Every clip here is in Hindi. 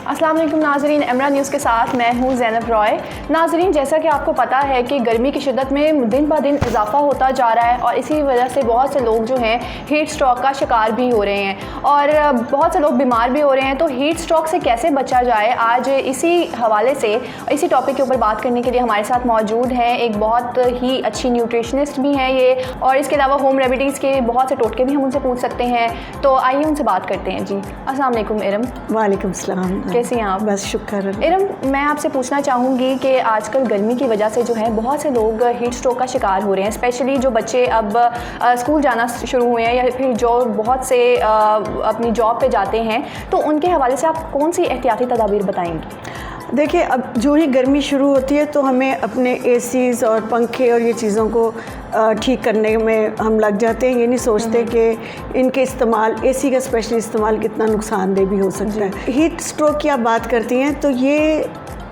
अस्सलाम वालेकुम नाज़रीन, एमरा न्यूज़ के साथ मैं हूँ ज़ैनब रॉय। नाज़रीन, जैसा कि आपको पता है कि गर्मी की शिद्दत में दिन ब दिन इजाफा होता जा रहा है और इसी वजह से बहुत से लोग जो हैं हीट स्ट्रोक का शिकार भी हो रहे हैं और बहुत से लोग बीमार भी हो रहे हैं। तो हीट स्ट्रोक से कैसे बचा जाए, आज इसी हवाले से इसी टॉपिक के ऊपर बात करने के लिए हमारे साथ मौजूद हैं एक बहुत ही अच्छी न्यूट्रिशनिस्ट भी हैं ये, और इसके अलावा होम रेमेडीज़ के बहुत से टोटके भी हम उनसे पूछ सकते हैं। तो आइए उनसे बात करते हैं। जी अस्सलाम वालेकुम इरम। वालेकुम सलाम। कैसी हैं आप? बस शुक्र। इरम, मैं आपसे पूछना चाहूँगी कि आजकल गर्मी की वजह से जो है बहुत से लोग हीट स्ट्रोक का शिकार हो रहे हैं, स्पेशली जो बच्चे अब स्कूल जाना शुरू हुए हैं या फिर जो बहुत से अपनी जॉब पे जाते हैं, तो उनके हवाले से आप कौन सी एहतियाती तदाबीर बताएंगी? देखिए, अब जो ही गर्मी शुरू होती है तो हमें अपने एसीज़ और पंखे और ये चीज़ों को ठीक करने में हम लग जाते हैं। ये नहीं सोचते कि इनके इस्तेमाल, एसी का स्पेशली इस्तेमाल कितना नुकसानदेह भी हो सकता है। हीट स्ट्रोक की आप बात करती हैं तो ये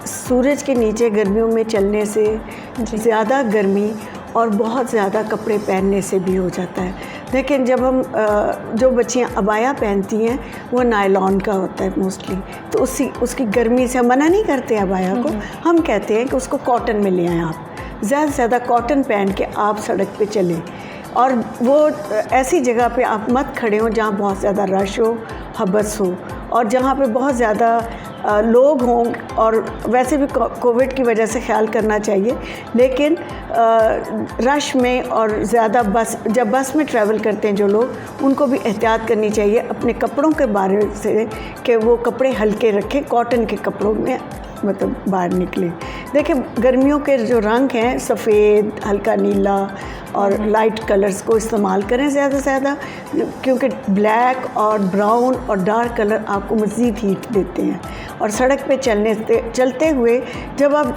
सूरज के नीचे गर्मियों में चलने से ज़्यादा गर्मी और बहुत ज़्यादा कपड़े पहनने से भी हो जाता है। लेकिन जब हम जो बच्चियाँ अबाया पहनती हैं वो नायलॉन का होता है मोस्टली, तो उसकी गर्मी से हम मना नहीं करते अबाया को, हम कहते हैं कि उसको कॉटन में ले आएँ। आप ज़्यादा से ज़्यादा कॉटन पहन के आप सड़क पे चलें, और वो ऐसी जगह पे आप मत खड़े हों जहाँ बहुत ज़्यादा रश हो, हबस हो, और जहाँ पे बहुत ज़्यादा लोग हों। और वैसे भी कोविड की वजह से ख्याल करना चाहिए, लेकिन रश में और ज़्यादा जब बस में ट्रैवल करते हैं जो लोग, उनको भी एहतियात करनी चाहिए अपने कपड़ों के बारे से कि वो कपड़े हल्के रखें, कॉटन के कपड़ों में मतलब बाहर निकले। देखिए, गर्मियों के जो रंग हैं सफ़ेद, हल्का नीला और लाइट कलर्स को इस्तेमाल करें ज़्यादा से ज़्यादा, क्योंकि ब्लैक और ब्राउन और डार्क कलर आपको मज़ीद हीट देते हैं। और सड़क पे चलते हुए जब आप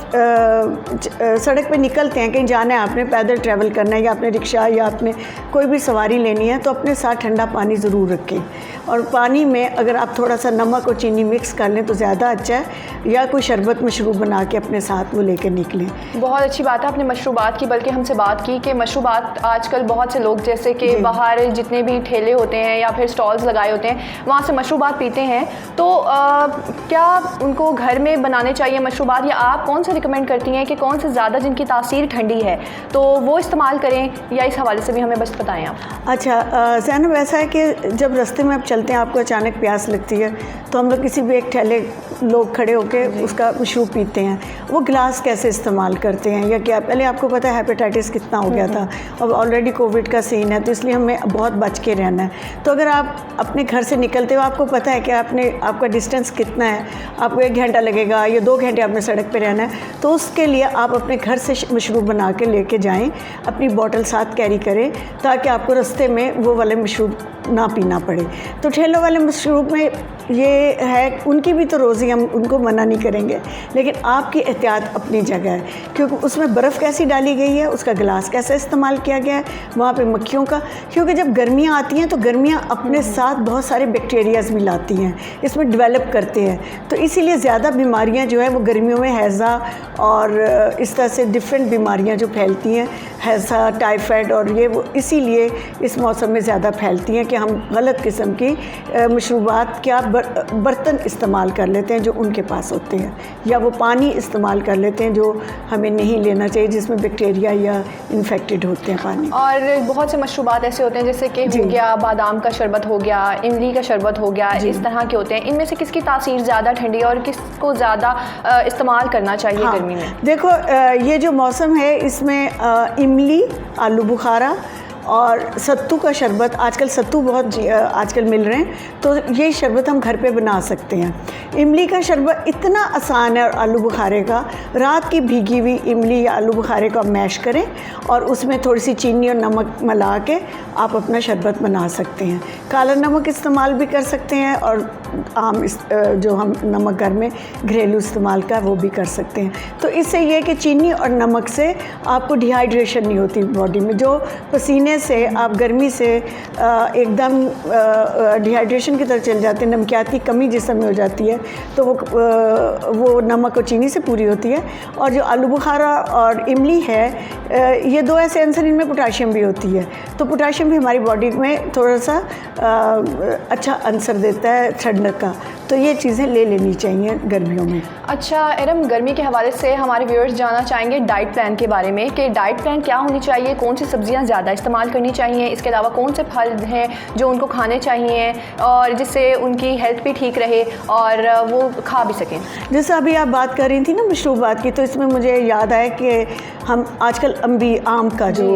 सड़क पे निकलते हैं, कहीं जाना है, आपने पैदल ट्रैवल करना है या आपने रिक्शा या आपने कोई भी सवारी लेनी है, तो अपने साथ ठंडा पानी ज़रूर रखें। और पानी में अगर आप थोड़ा सा नमक और चीनी मिक्स कर लें तो ज़्यादा अच्छा है, या कोई शरबत मशरूब बना के अपने साथ वो लेकर निकलें। बहुत अच्छी बात है आपने मशरूबात की, बल्कि हमसे बात की कि मशरूबात आजकल बहुत से लोग जैसे कि बाहर जितने भी ठेले होते हैं या फिर स्टॉल्स लगाए होते हैं वहाँ से मशरूबात पीते हैं, तो क्या उनको घर में बनाने चाहिए मशरूबात, या आप कौन से रिकमेंड करती हैं कि कौन से ज़्यादा जिनकी तासीर ठंडी है तो वो इस्तेमाल करें, या इस हवाले से भी हमें बस बताएं आप। अच्छा ज़ैनब, ऐसा है कि जब रास्ते में आप चलते हैं, आपको अचानक प्यास लगती है, तो हम लोग किसी भी एक ठेले लोग खड़े होकर उसका मशरूब पीते हैं। वो गिलास कैसे इस्तेमाल करते हैं या क्या, पहले आपको पता है हेपेटाइटिस कितना हो गया था, अब ऑलरेडी कोविड का सीन है, तो इसलिए हमें बहुत बच के रहना है। तो अगर आप अपने घर से निकलते हो, आपको पता है कि आपका डिस्टेंस कितना है, आपको 1 घंटा लगेगा या 2 घंटे आपने सड़क पे रहना है, तो उसके लिए आप अपने घर से मशरूब बना के लेके जाएं, अपनी बोतल साथ कैरी करें, ताकि आपको रास्ते में वो वाले मशरूब ना पीना पड़े। तो ठेलों वाले मशरूब में ये है, उनकी भी तो रोज़ी, हम उनको मना नहीं करेंगे, लेकिन आपकी एहतियात अपनी जगह है, क्योंकि उसमें बर्फ़ कैसी डाली गई है, उसका गिलास कैसे इस्तेमाल किया गया है, वहाँ पे मक्खियों का, क्योंकि जब गर्मियाँ आती हैं तो गर्मियाँ अपने साथ बहुत सारे बैक्टीरियाज़ भी लाती हैं, इसमें डेवलप करते हैं, तो इसीलिए ज़्यादा बीमारियाँ जो है वो गर्मियों में हैज़ा और इस तरह से डिफरेंट बीमारियाँ जो फैलती हैं, हैज़ा, टाइफाइड, और ये वो इसीलिए इस मौसम में ज़्यादा फैलती हैं कि हम गलत किस्म की मशरूबात क्या बर्तन इस्तेमाल कर लेते हैं जो उनके पास होते हैं, या वो पानी इस्तेमाल कर लेते हैं जो हमें नहीं लेना चाहिए, जिसमें बैक्टीरिया या इन्फेक्टेड होते हैं पानी। और बहुत से मशरूबात ऐसे होते हैं जैसे कि हो गया बादाम का शरबत, हो गया इमली का शरबत, हो गया, इस तरह के होते हैं। इनमें से किसकी तासीर ज़्यादा ठंडी और किसको ज़्यादा इस्तेमाल करना चाहिए गर्मी में? देखो, ये जो मौसम है इसमें इमली, आलू बुखारा और सत्तू का शरबत, आजकल सत्तू बहुत आजकल मिल रहे हैं, तो ये शरबत हम घर पे बना सकते हैं। इमली का शरबत इतना आसान है, और आलू बुखारे का, रात की भीगी हुई इमली या आलू बुखारे को मैश करें और उसमें थोड़ी सी चीनी और नमक मिला के आप अपना शरबत बना सकते हैं। काला नमक इस्तेमाल भी कर सकते हैं, और आम जो हम नमक घर में घरेलू इस्तेमाल का वो भी कर सकते हैं। तो इससे ये कि चीनी और नमक से आपको डिहाइड्रेशन नहीं होती बॉडी में, जो पसीने से आप गर्मी से एकदम डिहाइड्रेशन की तरफ चल जाते हैं, नमकियाती कमी जिस्म में हो जाती है, तो वो नमक और चीनी से पूरी होती है। और जो आलू बुखारा और इमली है, ये दो ऐसे आंसर, इनमें पोटाशियम भी होती है, तो पोटाशियम भी हमारी बॉडी में थोड़ा सा अच्छा आंसर देता है ठंडक का। तो ये चीज़ें ले लेनी चाहिए गर्मियों में। अच्छा एरम, गर्मी के हवाले से हमारे व्यूअर्स जानना चाहेंगे डाइट प्लान के बारे में कि डाइट प्लान क्या होनी चाहिए, कौन सी सब्जियां ज़्यादा इस्तेमाल करनी चाहिए, इसके अलावा कौन से फल हैं जो उनको खाने चाहिए और जिससे उनकी हेल्थ भी ठीक रहे और वो खा भी सकें। जैसे अभी आप बात कर रही थी ना मशरूबात की, तो इसमें मुझे याद आया कि हम आजकल अम्बी आम का जो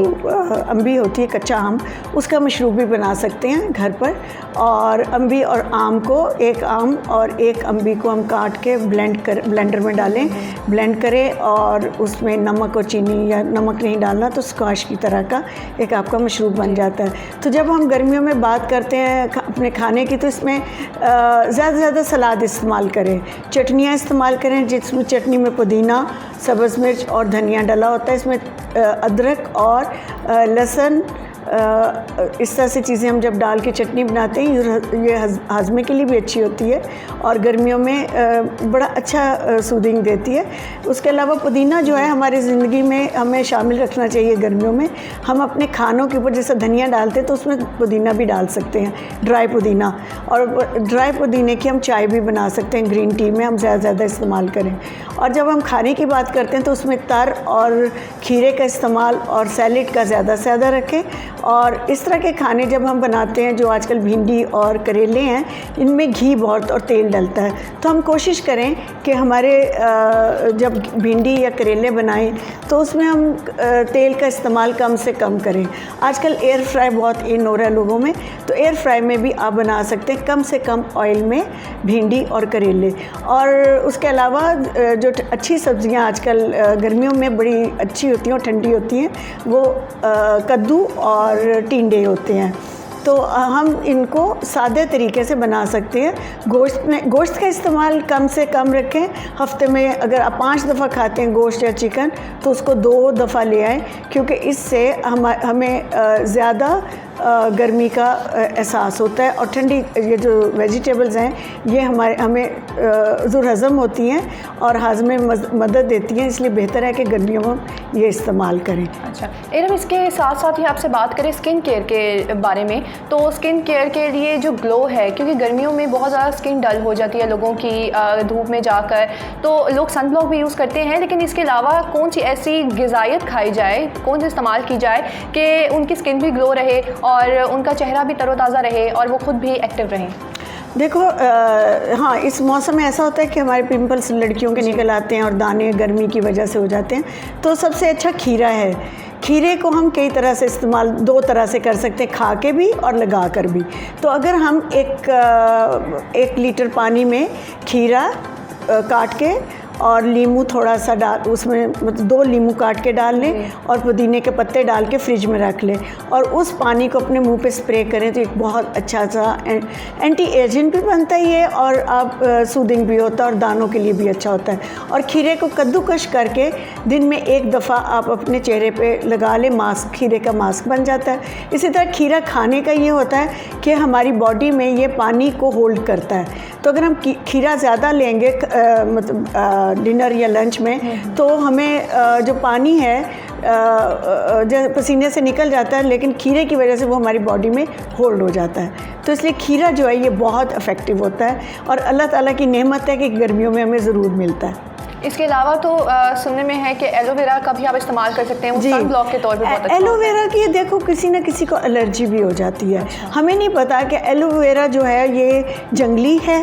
अम्बी होती है कच्चा आम, उसका मशरूब भी बना सकते हैं घर पर। और अम्बी और आम को, एक आम और एक अम्बी को हम काट के ब्लेंडर में डालें, ब्लेंड करें और उसमें नमक और चीनी, या नमक नहीं डालना तो स्क्वाश की तरह का एक आपका मशरूब बन जाता है। तो जब हम गर्मियों में बात करते हैं अपने खाने की, तो इसमें ज़्यादा से ज़्यादा सलाद इस्तेमाल करें, चटनियाँ इस्तेमाल करें जिसमें चटनी में पुदीना, सब्ज़ मिर्च और धनिया डला होता है। इसमें अदरक और लहसुन, इस तरह से चीज़ें हम जब डाल के चटनी बनाते हैं, ये हाजमे के लिए भी अच्छी होती है और गर्मियों में बड़ा अच्छा सूदिंग देती है। उसके अलावा पुदीना जो है हमारी ज़िंदगी में हमें शामिल रखना चाहिए गर्मियों में। हम अपने खानों के ऊपर जैसे धनिया डालते हैं तो उसमें पुदीना भी डाल सकते हैं, ड्राई पुदीना। और ड्राई पुदीने की हम चाय भी बना सकते हैं, ग्रीन टी में हम ज़्यादा इस्तेमाल करें। और जब हम खाने की बात करते हैं तो उसमें तर और खीरे का इस्तेमाल और सैलेड का ज़्यादा से ज़्यादा रखें। और इस तरह के खाने जब हम बनाते हैं, जो आजकल भिंडी और करेले हैं, इनमें घी बहुत और तेल डलता है, तो हम कोशिश करें कि हमारे जब भिंडी या करेले बनाएं तो उसमें हम तेल का इस्तेमाल कम से कम करें। आजकल एयर फ्राई बहुत इन हो रहा है लोगों में, तो एयर फ्राई में भी आप बना सकते हैं कम से कम ऑयल में भिंडी और करेले। और उसके अलावा जो अच्छी सब्जियां आजकल गर्मियों में बड़ी अच्छी होती हैं और ठंडी होती हैं, वो कद्दू और टिंडे होते हैं। तो हम इनको सादे तरीके से बना सकते हैं। गोश्त का इस्तेमाल कम से कम रखें। हफ्ते में अगर आप 5 दफ़ा खाते हैं गोश्त या चिकन, तो उसको 2 दफ़ा ले आएँ, क्योंकि इससे हमें ज़्यादा गर्मी का एहसास होता है। और ठंडी ये जो वेजिटेबल्स हैं, ये हमें ज़ुरहज़म होती हैं और हाजमे में मदद देती हैं, इसलिए बेहतर है कि गर्मियों में ये इस्तेमाल करें। अच्छा एरम, इसके साथ साथ ही आपसे बात करें स्किन केयर के बारे में, तो स्किन केयर के लिए जो ग्लो है, क्योंकि गर्मियों में बहुत ज़्यादा स्किन डल हो जाती है लोगों की धूप में जाकर, तो लोग सनब्लॉक भी यूज़ करते हैं, लेकिन इसके अलावा कौन सी ऐसी ग़िज़ायत खाई जाए, कौन सी इस्तेमाल की जाए कि उनकी स्किन भी ग्लो रहे और उनका चेहरा भी तरोताज़ा रहे और वो खुद भी एक्टिव रहें? देखो हाँ, इस मौसम में ऐसा होता है कि हमारे पिंपल्स लड़कियों के निकल आते हैं और दाने गर्मी की वजह से हो जाते हैं। तो सबसे अच्छा खीरा है। खीरे को हम कई तरह से इस्तेमाल 2 तरह से कर सकते हैं, खा के भी और लगा कर भी। तो अगर हम 1 लीटर पानी में खीरा काट के और नींबू थोड़ा सा डाल, उसमें मतलब 2 नींबू काट के डाल लें और पुदीने के पत्ते डाल के फ्रिज में रख लें और उस पानी को अपने मुंह पे स्प्रे करें, तो एक बहुत अच्छा सा एंटी एजेंट भी बनता है ये, और आप सूदिंग भी होता है और दानों के लिए भी अच्छा होता है। और खीरे को कद्दूकश करके दिन में 1 दफ़ा आप अपने चेहरे पे लगा लें, मास्क, खीरे का मास्क बन जाता है। इसी तरह खीरा खाने का ये होता है कि हमारी बॉडी में ये पानी को होल्ड करता है। तो अगर हम खीरा ज़्यादा लेंगे मतलब डिनर या लंच में, तो हमें जो पानी है जो पसीने से निकल जाता है, लेकिन खीरे की वजह से वो हमारी बॉडी में होल्ड हो जाता है। तो इसलिए खीरा जो है ये बहुत इफ़ेक्टिव होता है और अल्लाह ताला की नेमत है कि गर्मियों में हमें ज़रूर मिलता है। इसके अलावा तो सुनने में है कि एलोवेरा का भी आप इस्तेमाल कर सकते हैं, वो सन ब्लॉक के तौर पे बहुत अच्छा। एलोवेरा की देखो किसी न किसी को एलर्जी भी हो जाती है। अच्छा। हमें नहीं पता कि एलोवेरा जो है ये जंगली है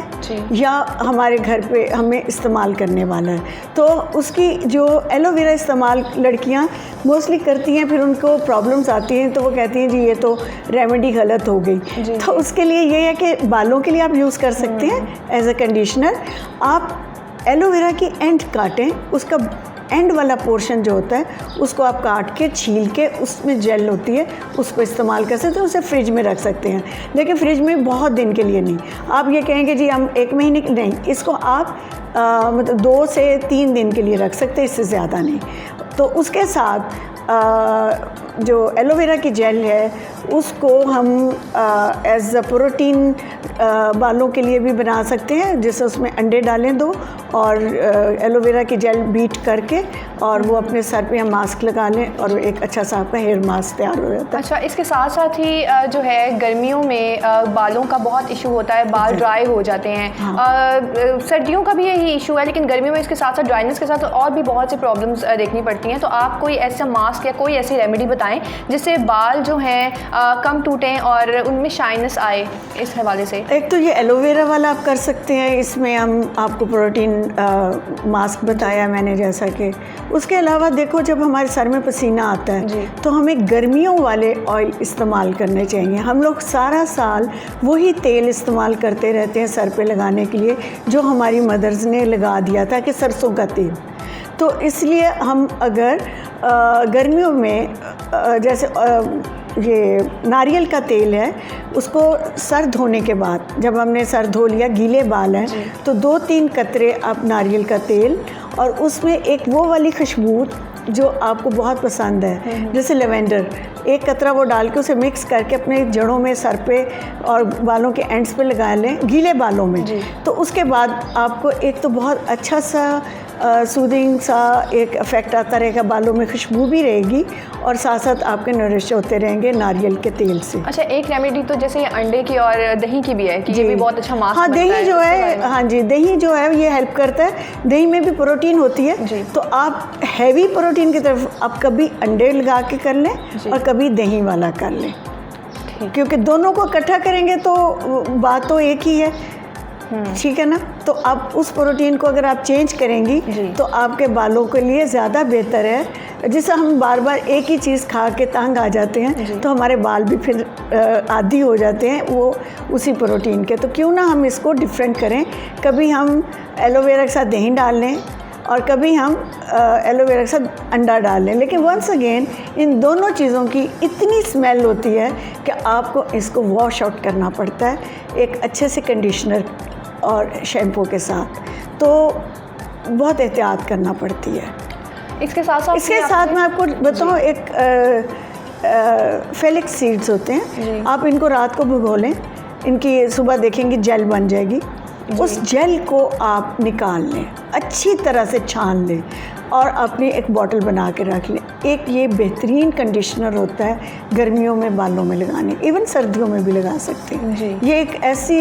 या हमारे घर पे हमें इस्तेमाल करने वाला है। तो उसकी जो एलोवेरा इस्तेमाल लड़कियां मोस्टली करती हैं, फिर उनको प्रॉब्लम्स आती हैं, तो वो कहती हैं जी ये तो रेमेडी गलत हो गई। तो उसके लिए ये है कि बालों के लिए आप यूज़ कर सकते हैं एज अ कंडीशनर। आप एलोवेरा की एंड काटें, उसका एंड वाला पोर्शन जो होता है उसको आप काट के छील के, उसमें जेल होती है, उसको इस्तेमाल कर सकते हैं। उसे फ्रिज में रख सकते हैं, लेकिन फ्रिज में बहुत दिन के लिए नहीं। आप ये कहेंगे जी हम 1 महीने के नहीं, इसको आप मतलब 2 से 3 दिन के लिए रख सकते हैं, इससे ज़्यादा नहीं। तो उसके साथ जो एलोवेरा की जेल है उसको हम एज अ प्रोटीन बालों के लिए भी बना सकते हैं, जैसे उसमें अंडे डालें 2 और एलोवेरा की जेल बीट करके और वो अपने सर पे हम मास्क लगा लें और एक अच्छा सा आपका हेयर मास्क तैयार हो जाता है। अच्छा, इसके साथ साथ ही जो है गर्मियों में बालों का बहुत इशू होता है, बाल ड्राई हो जाते हैं। हाँ। सर्दियों का भी यही इशू है, लेकिन गर्मियों में इसके साथ साथ ड्राइनेस के साथ और भी बहुत सी प्रॉब्लम्स देखनी पड़ती हैं। तो आप कोई ऐसा मास्क या कोई ऐसी रेमेडी बताएं जिससे बाल जो हैं कम टूटें और उनमें शाइनेस आए, इस हवाले से। एक तो ये एलोवेरा वाला आप कर सकते हैं, इसमें हम आपको प्रोटीन मास्क बताया मैंने जैसा कि। उसके अलावा देखो, जब हमारे सर में पसीना आता है तो हमें गर्मियों वाले ऑयल इस्तेमाल करने चाहिए। हम लोग सारा साल वही तेल इस्तेमाल करते रहते हैं सर पे लगाने के लिए जो हमारी मदर्स ने लगा दिया था कि सरसों का तेल। तो इसलिए हम अगर गर्मियों में जैसे ये नारियल का तेल है, उसको सर धोने के बाद जब हमने सर धो लिया, गीले बाल हैं, तो 2-3 कतरे आप नारियल का तेल और उसमें एक वो वाली खुशबू जो आपको बहुत पसंद है, जैसे लेवेंडर, 1 कतरा वो डाल के उसे मिक्स करके अपने जड़ों में, सर पे और बालों के एंड्स पे लगा लें, गीले बालों में। तो उसके बाद आपको एक तो बहुत अच्छा सा सूदिंग सा एक इफ़ेक्ट आता रहेगा, बालों में खुशबू भी रहेगी और साथ साथ आपके नरिश होते रहेंगे नारियल के तेल से। अच्छा, एक रेमेडी तो जैसे अंडे की और दही की भी है कि ये भी बहुत अच्छा मास्क। हाँ, दही जो है, हाँ जी, दही जो है ये हेल्प करता है। दही में भी प्रोटीन होती है, तो आप हैवी प्रोटीन की तरफ आप कभी अंडे लगा के कर लें और कभी दही वाला कर लें, क्योंकि दोनों को इकट्ठा करेंगे तो बात तो एक ही है, ठीक है ना। तो आप उस प्रोटीन को अगर आप चेंज करेंगी तो आपके बालों के लिए ज़्यादा बेहतर है। जैसे हम बार बार एक ही चीज़ खा के तंग आ जाते हैं तो हमारे बाल भी फिर आदी हो जाते हैं वो उसी प्रोटीन के। तो क्यों ना हम इसको डिफरेंट करें, कभी हम एलोवेरा के साथ दही डाल लें और कभी हम एलोवेरा के साथ अंडा डाल लें। लेकिन वंस अगेन इन दोनों चीज़ों की इतनी स्मेल होती है कि आपको इसको वॉश आउट करना पड़ता है एक अच्छे से कंडीशनर और शैम्पू के साथ, तो बहुत एहतियात करना पड़ती है। इसके साथ मैं आपको बताऊँ, एक फेलिक्स सीड्स होते हैं, आप इनको रात को भिगो लें, इनकी सुबह देखेंगे जेल बन जाएगी। उस जेल को आप निकाल लें, अच्छी तरह से छान लें और अपनी एक बॉटल बना के रख लें। एक ये बेहतरीन कंडीशनर होता है गर्मियों में बालों में लगाने, इवन सर्दियों में भी लगा सकते हैं। ये एक ऐसी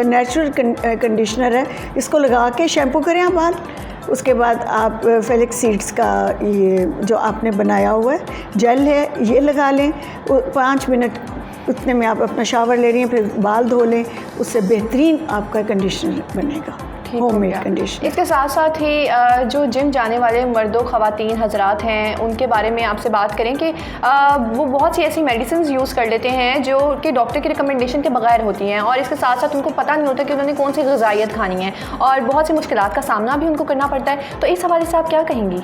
नेचुरल कंडीशनर है, इसको लगा के शैम्पू करें आप बाल। उसके बाद आप फेलिक्स सीड्स का ये जो आपने बनाया हुआ है जेल है ये लगा लें, 5 मिनट उतने में आप अपना शावर ले रही हैं, फिर बाल धो लें, उससे बेहतरीन आपका कंडीशनर बनेगा, होममेड कंडीशनर। इसके साथ साथ ही जो जिम जाने वाले मर्दों ख़वातीन हजरात हैं उनके बारे में आपसे बात करें कि वो बहुत सी ऐसी मेडिसिन यूज़ कर लेते हैं जो कि डॉक्टर की रिकमेंडेशन के बगैर होती हैं और इसके साथ साथ उनको पता नहीं होता कि उन्होंने कौन सी ग़िज़ाइयत खानी है और बहुत सी मुश्किलात का सामना भी उनको करना पड़ता है। तो इस हवाले से आप क्या कहेंगी?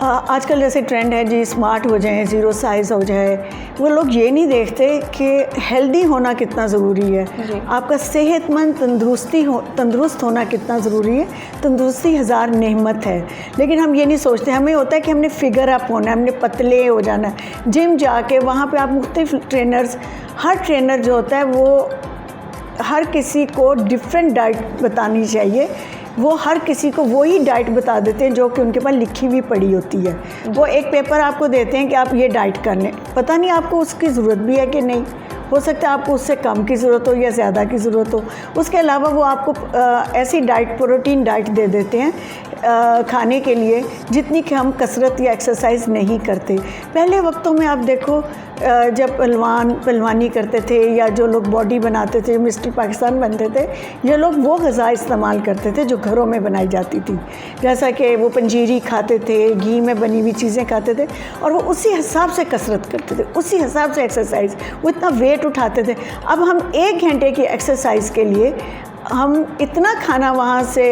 आजकल जैसे ट्रेंड है जी, स्मार्ट हो जाए, ज़ीरो साइज़ हो जाए, वो लोग ये नहीं देखते कि हेल्दी होना कितना ज़रूरी है, आपका सेहतमंद तंदुरुस्त होना कितना ज़रूरी है। तंदुरुस्ती 1000 नेमत है, लेकिन हम ये नहीं सोचते। हमें होता है कि हमने फिगर अप होना है, हमने पतले हो जाना है। जिम जाके वहाँ पे आप मुख्तलिफ ट्रेनर्स, हर ट्रेनर जो होता है वो हर किसी को डिफरेंट डाइट बतानी चाहिए। वो हर किसी को वही डाइट बता देते हैं जो कि उनके पास लिखी हुई पड़ी होती है। वो एक पेपर आपको देते हैं कि आप ये डाइट कर लें, पता नहीं आपको उसकी ज़रूरत भी है कि नहीं, हो सकता है आपको उससे कम की ज़रूरत हो या ज़्यादा की ज़रूरत हो। उसके अलावा वो आपको ऐसी डाइट, प्रोटीन डाइट दे देते हैं खाने के लिए जितनी कि हम कसरत या एक्सरसाइज नहीं करते। पहले वक्तों में आप देखो जब पहलवानी करते थे या जो लोग बॉडी बनाते थे, मिस्टर पाकिस्तान बनते थे, ये लोग वो ग़िज़ा इस्तेमाल करते थे जो घरों में बनाई जाती थी, जैसा कि वो पंजीरी खाते थे, घी में बनी हुई चीज़ें खाते थे और वो उसी हिसाब से कसरत करते थे, उसी हिसाब से एक्सरसाइज, वो इतना वेट उठाते थे। अब हम 1 घंटे की एक्सरसाइज के लिए हम इतना खाना वहाँ से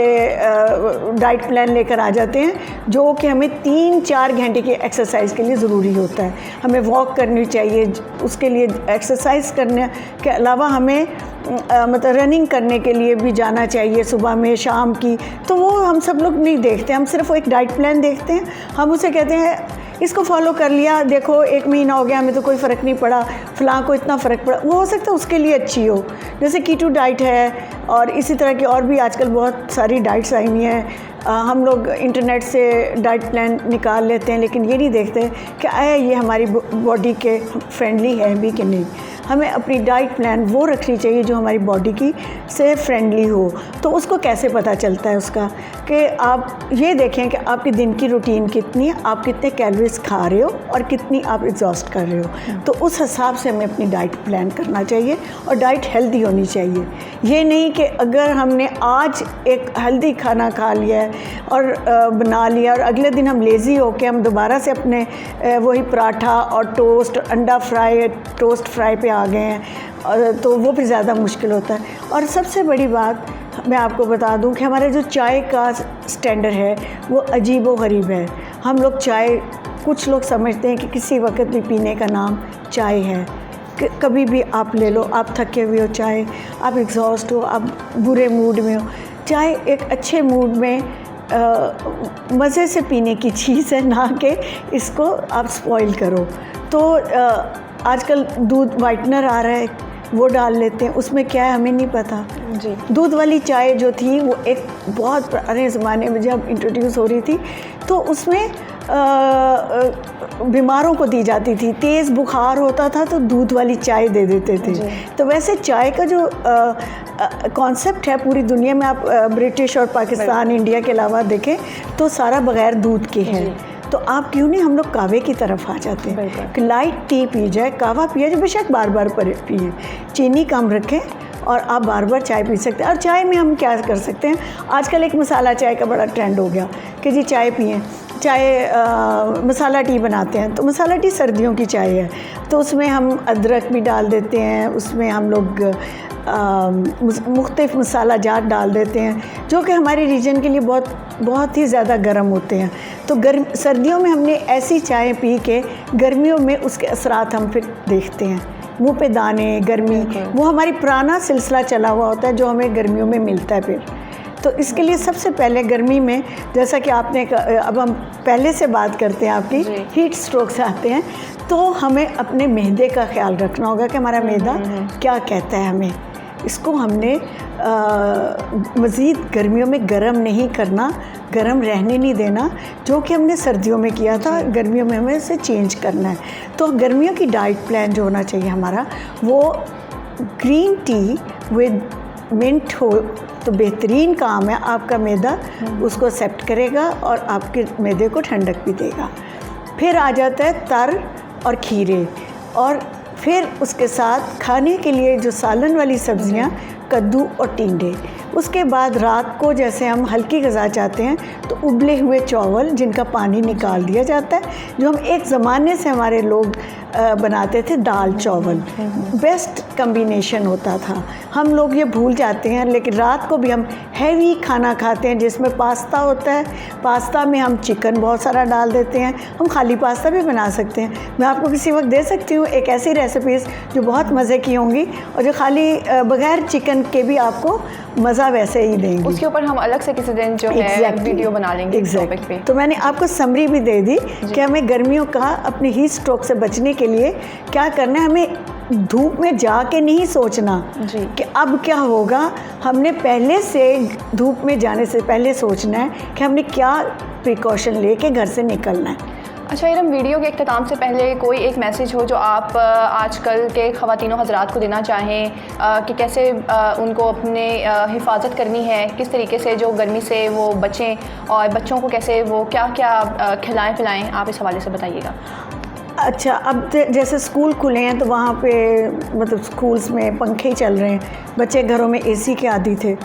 डाइट प्लान लेकर आ जाते हैं जो कि हमें 3-4 घंटे की एक्सरसाइज के लिए ज़रूरी होता है। हमें वॉक करनी चाहिए, उसके लिए एक्सरसाइज करने के अलावा हमें मतलब रनिंग करने के लिए भी जाना चाहिए सुबह में, शाम की। तो वो हम सब लोग नहीं देखते, हम सिर्फ एक डाइट प्लान देखते हैं। हम उसे कहते हैं इसको फॉलो कर लिया, देखो 1 महीना हो गया हमें तो कोई फ़र्क नहीं पड़ा, फ़लाँ को इतना फ़र्क पड़ा, वो हो सकता है उसके लिए अच्छी हो। जैसे कीटो डाइट है और इसी तरह की और भी आजकल बहुत सारी डाइट्स आई हुई हैं। हम लोग इंटरनेट से डाइट प्लान निकाल लेते हैं, लेकिन ये नहीं देखते कि आया ये हमारी बॉडी के फ्रेंडली है भी कि नहीं। हमें अपनी डाइट प्लान वो रखनी चाहिए जो हमारी बॉडी की से फ्रेंडली हो। तो उसको कैसे पता चलता है उसका, कि आप ये देखें कि आपकी दिन की रूटीन कितनी है, आप कितने कैलोरीज खा रहे हो और कितनी आप एग्जॉस्ट कर रहे हो। तो उस हिसाब से हमें अपनी डाइट प्लान करना चाहिए और डाइट हेल्दी होनी चाहिए। ये नहीं कि अगर हमने आज एक हेल्दी खाना खा लिया है और बना लिया और अगले दिन हम लेज़ी होकर हम दोबारा से अपने वही पराठा और टोस्ट, अंडा फ्राई, टोस्ट फ्राई पे आ गए हैं, तो वो भी ज़्यादा मुश्किल होता है। और सबसे बड़ी बात मैं आपको बता दूं कि हमारे जो चाय का स्टैंडर्ड है वो अजीब व गरीब है। हम लोग चाय, कुछ लोग समझते हैं कि किसी वक्त भी पीने का नाम चाय है। कभी भी आप ले लो, आप थके हुए हो चाय, आप एग्जॉस्ट हो, आप बुरे मूड में हो, चाय एक अच्छे मूड में मज़े से पीने की चीज़ है, ना कि इसको आप स्पॉइल करो। तो आजकल दूध वाइटनर आ रहा है, वो डाल लेते हैं, उसमें क्या है हमें नहीं पता जी। दूध वाली चाय जो थी वो एक बहुत पुराने ज़माने में जब इंट्रोड्यूस हो रही थी तो उसमें बीमारों को दी जाती थी। तेज़ बुखार होता था तो दूध वाली चाय दे देते थे। तो वैसे चाय का जो कॉन्सेप्ट है पूरी दुनिया में, आप ब्रिटिश और पाकिस्तान, इंडिया के अलावा देखें तो सारा बग़ैर दूध के है। तो आप क्यों नहीं, हम लोग कावे की तरफ आ जाते हैं कि लाइट टी पी जाए, कावा पिया जाए, बेशक बार बार पिए, चीनी कम रखें और आप बार बार चाय पी सकते हैं। और चाय में हम क्या कर सकते हैं, आजकल एक मसाला चाय का बड़ा ट्रेंड हो गया कि जी चाय पिएं, चाय मसाला टी बनाते हैं। तो मसाला टी सर्दियों की चाय है, तो उसमें हम अदरक भी डाल देते हैं, उसमें हम लोग मुख्तलिफ़ मसाला जात डाल देते हैं जो कि हमारे रीजन के लिए बहुत ही ज़्यादा गर्म होते हैं। तो सर्दियों में हमने ऐसी चाय पी के गर्मियों में उसके असरात हम फिर देखते हैं, मुंह पे दाने, गर्मी, वो हमारी पुराना सिलसिला चला हुआ होता है जो हमें गर्मियों में मिलता है फिर। तो इसके लिए सबसे पहले गर्मी में, जैसा कि आपने, अब हम पहले से बात करते हैं आपकी हीट स्ट्रोक्स आते हैं, तो हमें अपने मैदे का ख्याल रखना होगा कि हमारा मैदा क्या कहता है हमें। इसको हमने मज़ीद गर्मियों में गर्म नहीं करना, गर्म रहने नहीं देना, जो कि हमने सर्दियों में किया था, गर्मियों में हमें इसे चेंज करना है। तो गर्मियों की डाइट प्लान जो होना चाहिए हमारा, वो ग्रीन टी विद मिंट हो तो बेहतरीन काम है। आपका मैदा उसको एक्सेप्ट करेगा और आपके मैदे को ठंडक भी देगा। फिर आ जाता है तर और खीरे, और फिर उसके साथ खाने के लिए जो सालन वाली सब्ज़ियाँ, कद्दू और टिंडे। उसके बाद रात को जैसे हम हल्की ग़िज़ा चाहते हैं तो उबले हुए चावल जिनका पानी निकाल दिया जाता है, जो हम एक ज़माने से हमारे लोग बनाते थे, दाल चावल बेस्ट कम्बिनेशन होता था। हम लोग ये भूल जाते हैं, लेकिन रात को भी हम हैवी खाना खाते हैं जिसमें पास्ता होता है। पास्ता में हम चिकन बहुत सारा डाल देते हैं, हम खाली पास्ता भी बना सकते हैं। मैं आपको किसी वक्त दे सकती हूँ एक ऐसी रेसिपीज़ जो बहुत मज़े की होंगी और जो खाली बग़ैर चिकन के भी आपको मज़ा वैसे ही देंगी। उसके ऊपर हम अलग से किसी दिन जो है वीडियो बना लेंगे इस टॉपिक पे। तो मैंने आपको समरी भी दे दी कि हमें गर्मियों का अपने हीट स्ट्रोक से बचने के लिए क्या करना है। हमें धूप में जाके नहीं सोचना कि अब क्या होगा, हमने पहले से धूप में जाने से पहले सोचना है कि हमने क्या प्रिकॉशन लेके घर से निकलना है। अच्छा इरम, वीडियो के अख्ताम से पहले कोई एक मैसेज हो जो आप आजकल के ख़वातीनों हज़रात को देना चाहें कि कैसे उनको अपने हिफाजत करनी है, किस तरीके से जो गर्मी से वो बचें, और बच्चों को कैसे वो क्या क्या खिलाएं पिलाएं, आप इस हवाले से बताइएगा। अच्छा, अब जैसे स्कूल खुले हैं तो वहाँ पे मतलब स्कूल्स में पंखे ही चल रहे हैं, बच्चे घरों में एसी के आदी थे,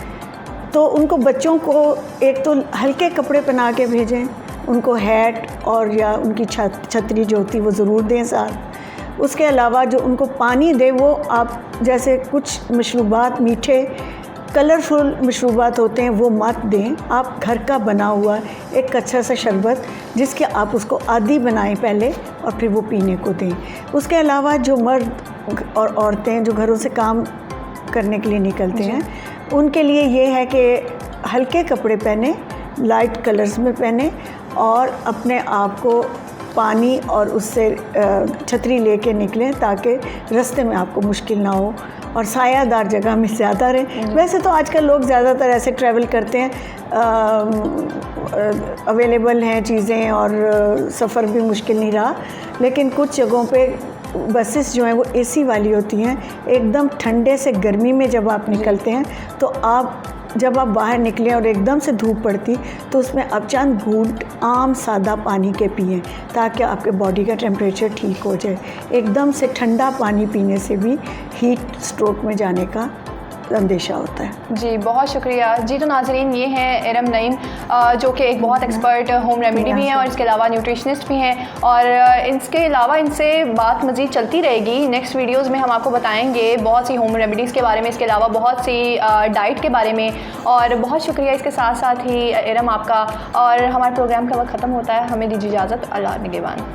तो उनको बच्चों को एक तो हल्के कपड़े पहना के भेजें, उनको हैट और या उनकी छतरी जो होती है वो ज़रूर दें साथ। उसके अलावा जो उनको पानी दे, वो आप जैसे कुछ मशरूबात मीठे कलरफुल मशरूबात होते हैं वो मत दें। आप घर का बना हुआ एक अच्छा सा शरबत जिसके आप उसको आदी बनाएं पहले और फिर वो पीने को दें। उसके अलावा जो मर्द और औरतें जो घरों से काम करने के लिए निकलते हैं, उनके लिए ये है कि हल्के कपड़े पहने, लाइट कलर्स में पहने और अपने आप को पानी और उससे छतरी लेके निकलें ताकि रास्ते में आपको मुश्किल ना हो, और सायादार जगह में ज़्यादा रहें। वैसे तो आजकल लोग ज़्यादातर ऐसे ट्रैवल करते हैं, अवेलेबल हैं चीज़ें और सफ़र भी मुश्किल नहीं रहा, लेकिन कुछ जगहों पे बसेस जो हैं वो एसी वाली होती हैं। एकदम ठंडे से गर्मी में जब आप निकलते हैं तो जब आप बाहर निकलें और एकदम से धूप पड़ती तो उसमें आप चंद घूंट आम सादा पानी के पिएं ताकि आपके बॉडी का टेम्परेचर ठीक हो जाए। एकदम से ठंडा पानी पीने से भी हीट स्ट्रोक में जाने का अंदेशा होता है। जी बहुत शुक्रिया जी। तो नाज़रीन, ये हैं इरम नईम, जो कि एक बहुत एक्सपर्ट होम रेमेडी भी हैं और इसके अलावा न्यूट्रिशनिस्ट भी हैं, और इसके अलावा इनसे बात मज़ीद चलती रहेगी। नेक्स्ट वीडियोज़ में हम आपको बताएंगे बहुत सी होम रेमेडीज़ के बारे में, इसके अलावा बहुत सी डाइट के बारे में। और बहुत शुक्रिया इसके साथ साथ ही इरम आपका। और हमारे प्रोग्राम का वक्त ख़त्म होता है, हमें दीजिए इजाज़त। अल्लाह निगहबान।